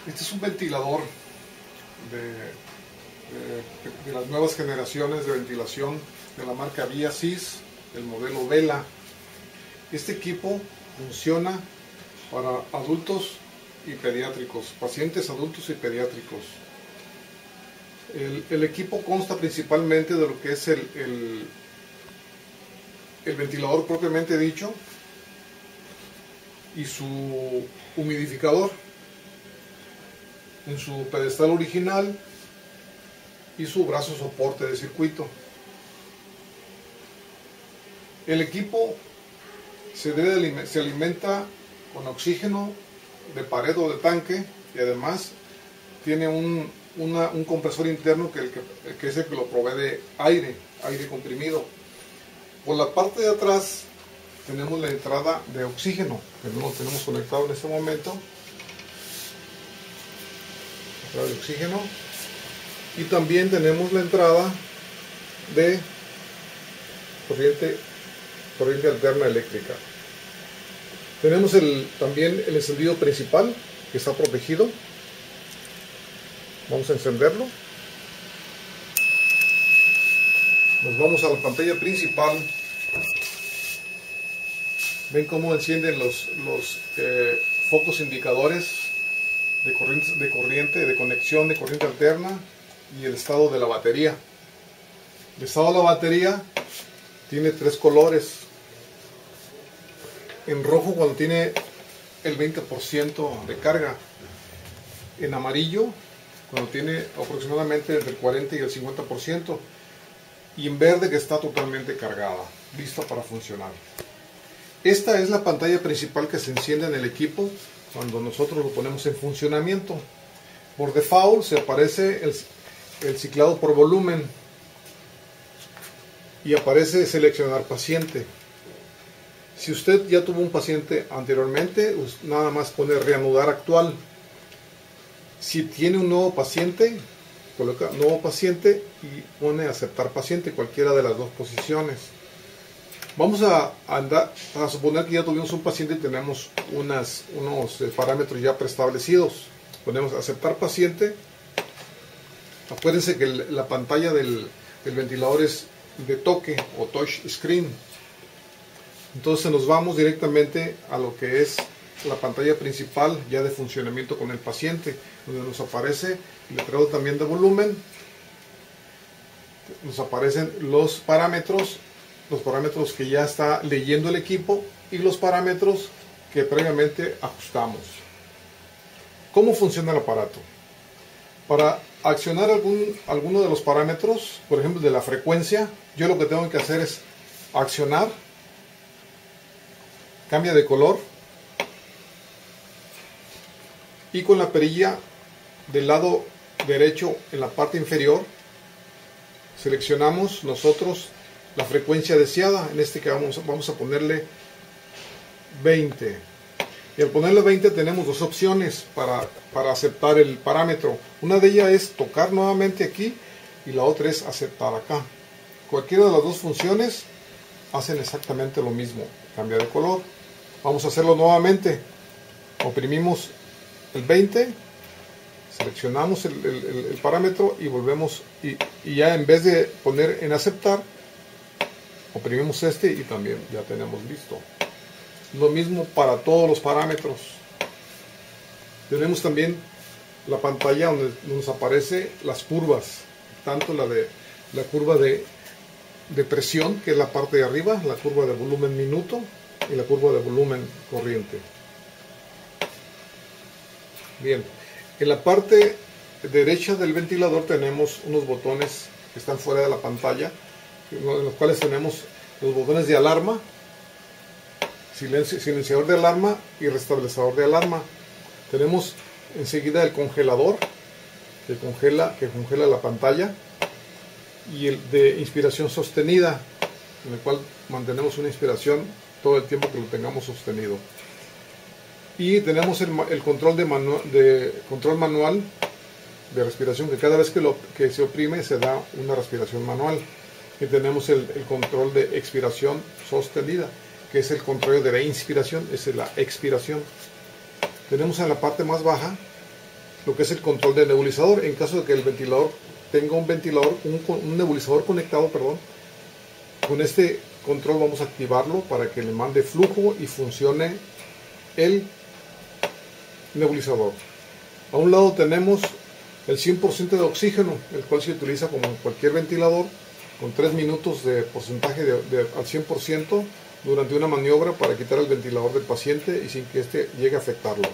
Este es un ventilador de las nuevas generaciones de ventilación de la marca Viasys, el modelo Vela. Este equipo funciona para adultos y pediátricos, pacientes adultos y pediátricos. El equipo consta principalmente de lo que es el ventilador propiamente dicho y su humidificador en su pedestal original y su brazo soporte de circuito. El equipo se alimenta con oxígeno de pared o de tanque y además tiene un compresor interno que es el que lo provee de aire comprimido. Por la parte de atrás tenemos la entrada de oxígeno que no lo tenemos conectado en este momento. Entrada de oxígeno. Y también tenemos la entrada de corriente alterna eléctrica. Tenemos también el encendido principal que está protegido. Vamos a encenderlo. Nos vamos a la pantalla principal. Ven cómo encienden los focos indicadores de conexión de corriente alterna y el estado de la batería. El estado de la batería tiene tres colores. En rojo cuando tiene el 20% de carga. En amarillo cuando tiene aproximadamente entre el 40 y el 50%. Y en verde que está totalmente cargada, lista para funcionar. Esta es la pantalla principal que se enciende en el equipo cuando nosotros lo ponemos en funcionamiento. Por default se aparece el ciclado por volumen y aparece seleccionar paciente. Si usted ya tuvo un paciente anteriormente, nada más pone reanudar actual. Si tiene un nuevo paciente, coloca nuevo paciente y pone aceptar paciente, cualquiera de las dos posiciones. Vamos a suponer que ya tuvimos un paciente y tenemos unos parámetros ya preestablecidos. Ponemos aceptar paciente. Acuérdense que la pantalla del ventilador es de toque o touch screen. Entonces nos vamos directamente a lo que es la pantalla principal ya de funcionamiento con el paciente, donde nos aparece el letrero también de volumen, nos aparecen los parámetros que ya está leyendo el equipo y los parámetros que previamente ajustamos. ¿Cómo funciona el aparato? Para accionar alguno de los parámetros, por ejemplo de la frecuencia, yo lo que tengo que hacer es accionar, cambia de color y con la perilla del lado derecho en la parte inferior seleccionamos nosotros la frecuencia deseada. En este caso vamos a ponerle 20 y al ponerle 20 tenemos dos opciones para aceptar el parámetro. Una de ellas es tocar nuevamente aquí y la otra es aceptar acá. Cualquiera de las dos funciones hacen exactamente lo mismo, cambia de color. Vamos a hacerlo nuevamente. Oprimimos el 20, seleccionamos el parámetro y volvemos y ya en vez de poner en aceptar, oprimimos este y también ya tenemos listo. Lo mismo para todos los parámetros. Tenemos también la pantalla donde nos aparece las curvas, tanto la curva de presión, que es la parte de arriba, la curva de volumen minuto y la curva de volumen corriente. Bien, en la parte derecha del ventilador tenemos unos botones que están fuera de la pantalla, en los cuales tenemos los botones de alarma, silenciador de alarma y restablecedor de alarma. Tenemos enseguida el congelador que congela la pantalla y el de inspiración sostenida, en el cual mantenemos una inspiración todo el tiempo que lo tengamos sostenido. Y tenemos el control control manual de respiración, que cada vez que se oprime se da una respiración manual. Y tenemos el control de expiración sostenida, que es el contrario de la inspiración, es la expiración. Tenemos en la parte más baja lo que es el control de nebulizador. En caso de que el ventilador tenga un nebulizador conectado, perdón, con este control vamos a activarlo para que le mande flujo y funcione el nebulizador. A un lado tenemos el 100% de oxígeno, el cual se utiliza como en cualquier ventilador, con 3 minutos de porcentaje al 100% durante una maniobra para quitar el ventilador del paciente y sin que éste llegue a afectarlo.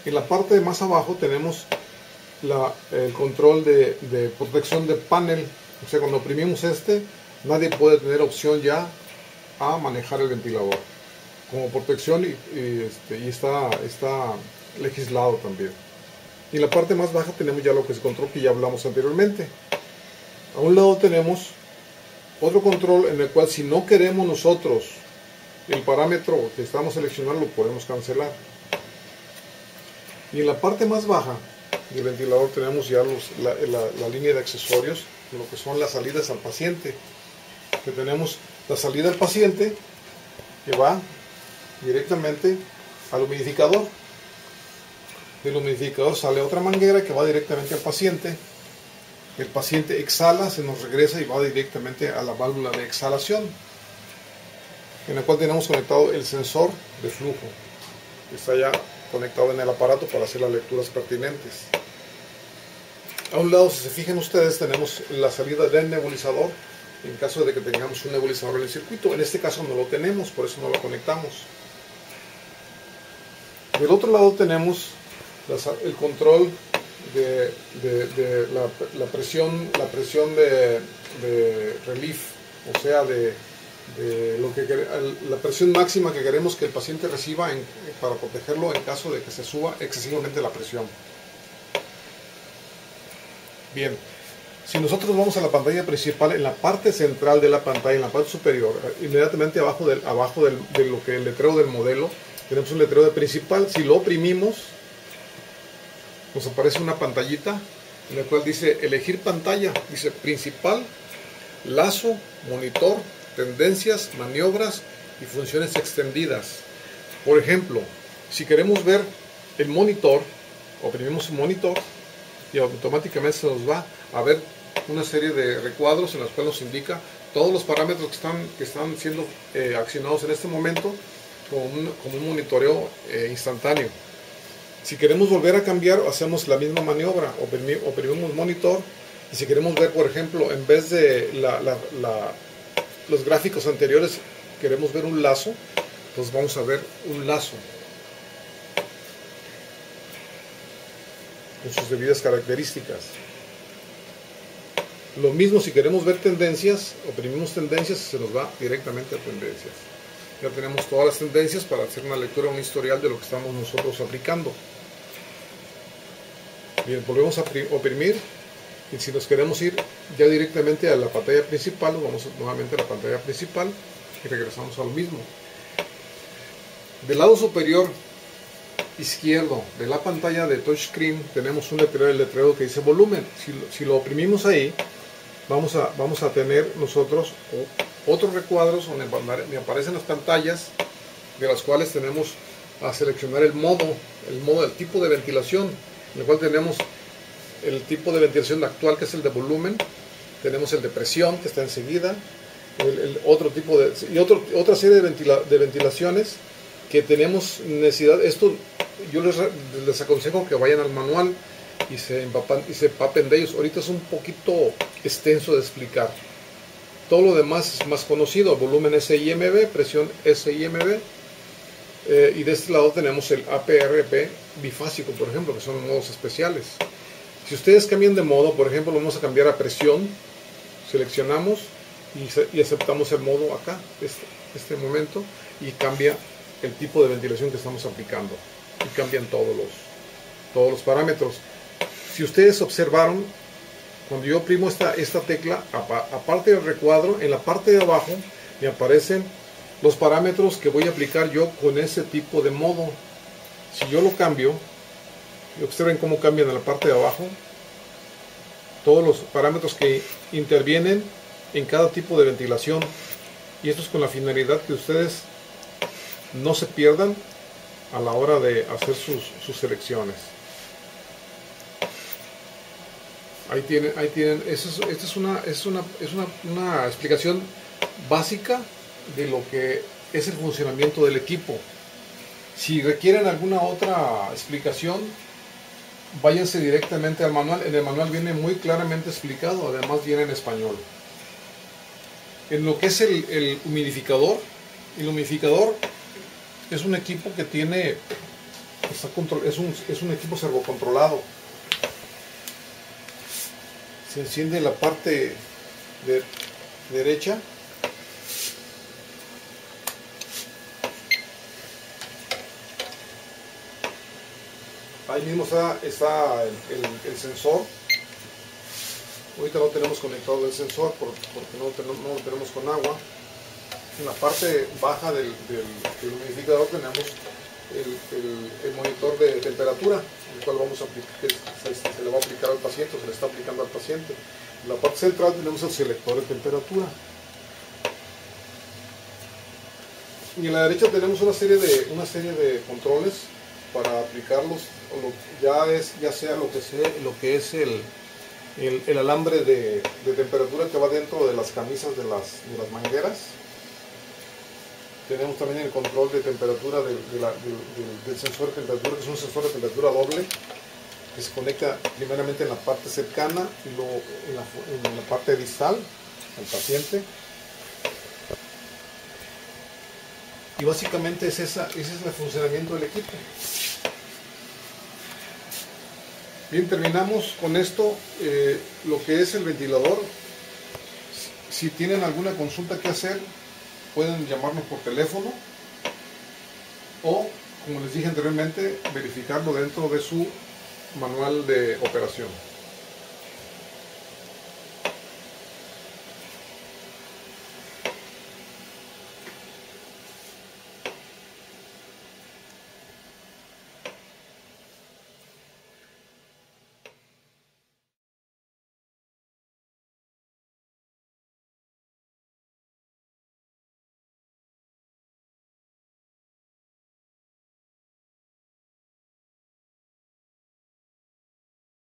En la parte de más abajo tenemos el control de protección de panel, o sea, cuando oprimimos nadie puede tener opción ya a manejar el ventilador como protección y está legislado también. Y en la parte más baja tenemos ya lo que es control que ya hablamos anteriormente. A un lado tenemos otro control en el cual si no queremos nosotros el parámetro que estamos seleccionando lo podemos cancelar. Y en la parte más baja del ventilador tenemos ya la línea de accesorios, lo que son las salidas al paciente. Que tenemos la salida al paciente que va directamente al humidificador. Del humidificador sale otra manguera que va directamente al paciente. El paciente exhala, se nos regresa y va directamente a la válvula de exhalación, en la cual tenemos conectado el sensor de flujo, que está ya conectado en el aparato para hacer las lecturas pertinentes. A un lado, si se fijan ustedes, tenemos la salida del nebulizador, en caso de que tengamos un nebulizador en el circuito. En este caso no lo tenemos, por eso no lo conectamos. Del otro lado tenemos el control de la presión de relief, o sea, la presión máxima que queremos que el paciente reciba para protegerlo en caso de que se suba excesivamente la presión. Bien, si nosotros vamos a la pantalla principal, en la parte central de la pantalla, en la parte superior, inmediatamente abajo de lo que el letrero del modelo, tenemos un letrero de principal. Si lo oprimimos, nos aparece una pantallita en la cual dice elegir pantalla, dice principal, lazo, monitor, tendencias, maniobras y funciones extendidas. Por ejemplo, si queremos ver el monitor, oprimimos el monitor y automáticamente se nos va a ver una serie de recuadros en los cuales nos indica todos los parámetros que están siendo accionados en este momento como un monitoreo instantáneo. Si queremos volver a cambiar, hacemos la misma maniobra, oprimimos monitor, y si queremos ver, por ejemplo, en vez de los gráficos anteriores, queremos ver un lazo, pues vamos a ver un lazo con sus debidas características. Lo mismo si queremos ver tendencias, oprimimos tendencias y se nos va directamente a tendencias. Ya tenemos todas las tendencias para hacer una lectura, un historial de lo que estamos nosotros aplicando. Bien, volvemos a oprimir y si nos queremos ir ya directamente a la pantalla principal, vamos nuevamente a la pantalla principal y regresamos a lo mismo. Del lado superior izquierdo de la pantalla de touchscreen tenemos un letrero que dice volumen. Si lo oprimimos ahí, vamos a tener nosotros otros recuadros donde me aparecen las pantallas, de las cuales tenemos a seleccionar el tipo de ventilación, en el cual tenemos el tipo de ventilación actual, que es el de volumen, tenemos el de presión, que está enseguida, otra serie de ventilaciones que tenemos necesidad. Esto yo les aconsejo que vayan al manual y se empapen de ellos. Ahorita es un poquito extenso de explicar. Todo lo demás es más conocido: volumen SIMB, presión SIMB, y de este lado tenemos el APRP bifásico, por ejemplo, que son modos especiales. Si ustedes cambian de modo, por ejemplo, vamos a cambiar a presión, seleccionamos y aceptamos el modo acá, este momento, y cambia el tipo de ventilación que estamos aplicando y cambian todos los parámetros. Si ustedes observaron, cuando yo oprimo esta tecla, aparte del recuadro, en la parte de abajo me aparecen los parámetros que voy a aplicar yo con ese tipo de modo. Si yo lo cambio, y observen cómo cambian en la parte de abajo todos los parámetros que intervienen en cada tipo de ventilación, y esto es con la finalidad que ustedes no se pierdan a la hora de hacer sus selecciones. Ahí tienen, esta es una explicación básica de lo que es el funcionamiento del equipo. Si requieren alguna otra explicación, váyanse directamente al manual. En el manual viene muy claramente explicado, además viene en español. En lo que es el humidificador es un equipo que tiene, es un equipo servocontrolado. Se enciende la parte derecha. Ahí mismo está el sensor. Ahorita no tenemos conectado el sensor porque no lo tenemos con agua. En la parte baja del humidificador tenemos el monitor de temperatura, el cual vamos a aplicar, se le va a aplicar al paciente, se le está aplicando al paciente. En la parte central tenemos el selector de temperatura. Y en la derecha tenemos una serie de controles para aplicarlos, ya sea lo que es el alambre de temperatura que va dentro de las camisas de las mangueras. Tenemos también el control de temperatura del sensor de temperatura, que es un sensor de temperatura doble, que se conecta primeramente en la parte cercana y luego en la parte distal al paciente. Y básicamente ese es el funcionamiento del equipo. Bien, terminamos con esto, lo que es el ventilador. Si tienen alguna consulta que hacer, pueden llamarnos por teléfono o, como les dije anteriormente, verificarlo dentro de su manual de operación.